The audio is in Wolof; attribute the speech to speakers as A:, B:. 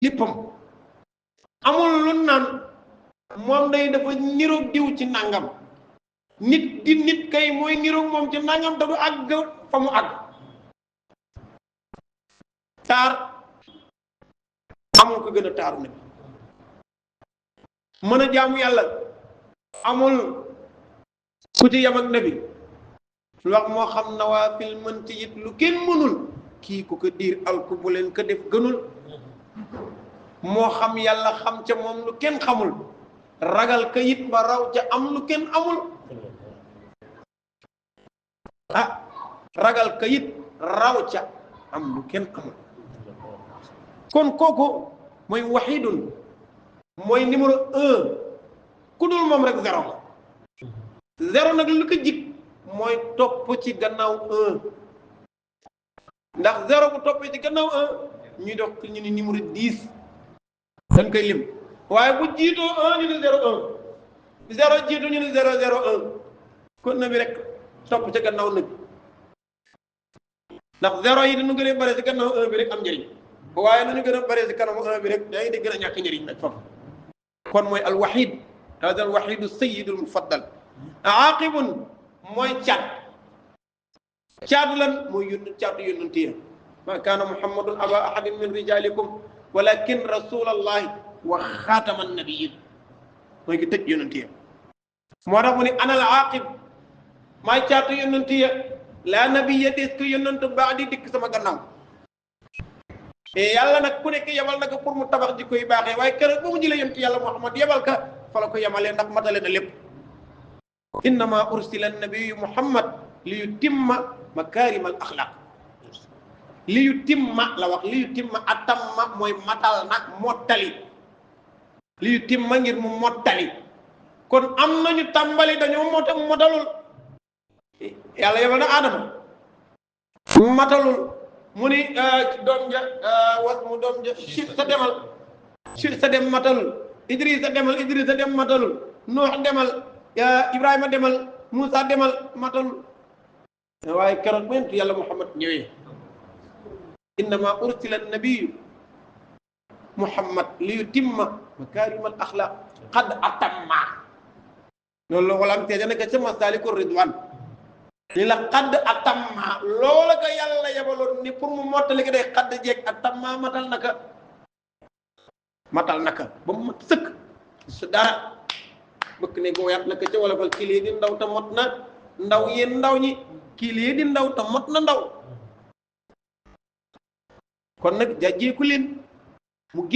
A: léppam amul lu naan moom day dafa niroog diw ci nangam nit di nit kay mooy niroog moom ci nangam te du àgg fa mu àgg taar amul ko gën a taaru nag mën a jaamu yàlla amul ku ci yam ak nabi lu wax moo xam nawaafil mënti it lu kenn mënul kii ku ko diir alku bu leen ko def gënul moo xam yàlla xam ca moom lu kenn xamul ragal ka it ba raw ca am lu kenn amul ragal ka it raw ca am lu kenn amul kon kooku mooy waxidun mooy numéro 1 ku dul moom rek zéro la zéro nag lu ko jik mooy topp ci gannaaw 1 ndax zéro bu toppee ci gannaaw 1 ñuy dox ñu ni numéro 10 dañ koy lim waaye bu jiitoo 1 ñu ni 0 1 zéro jiitu ñu ni 0 0 1 kon na bi rek topp ci gannaaw nëb ndax zéro yi dañu gën a bare ci gannaaw 1 bi rek am njëriñ waaye nañu gën a bare ci kanamu 1 bi rek yaa ngi di gën a ñàkk njëriñ nag foofu kon mooy alwahid hada alwahidu sayidul mufaddal aaqibun mooy caatu lan mooy caatu yónnanti ya ma kaana muhammadun aba ahadin min rijalikum walakin rasulallahi wa xaatama nabiyin mooy ki tëj yónnanti ya moo tax mu ne ana al aaqib maay caatu yónnanti ya laa nabiya des ko yónnant baax di dikk sama gannaaw te yàlla nag ku nekk yebal na ko pour mu tabax ji koy baaxee waaye keroog ba mu jëlee yonent yàlla Muhammad yebal ka fa la ko yemalee ndax matale na lépp innama ursila nabiyu Muhammad li yutimma makaarimal axlaq li yutimma la wax li yutimma atamma mooy matal na mottali li yutimma ngir mu mottali kon am nañu tàmbali dañoo motalul yàlla yebal na Adama matalul mu ni doom ja was mu doom ja Chir sa dem matalul Idrissa dem matalul Nuux demal Ibrahima demal Moussa demal matalul waaye keroog bentu yàlla Muhammad ñëwee innama ursila nabiyu Muhammad li yutimma makaarimal axlaaq qad atamma loolu wala am tee naka ca Masaalikul Ridwaan ni la xadd atamma loola ko yàlla yebaloon ni pour mu mottali ko day xadd jeeg atamma matal naka ba mu mat sëkk su dara bëkk ne ko wayaat naka ca wala fal kii lii di ndaw te mot na ndaw yéen ndaw ñi kii lii di ndaw te mot na ndaw kon nag jàjjeeku leen mu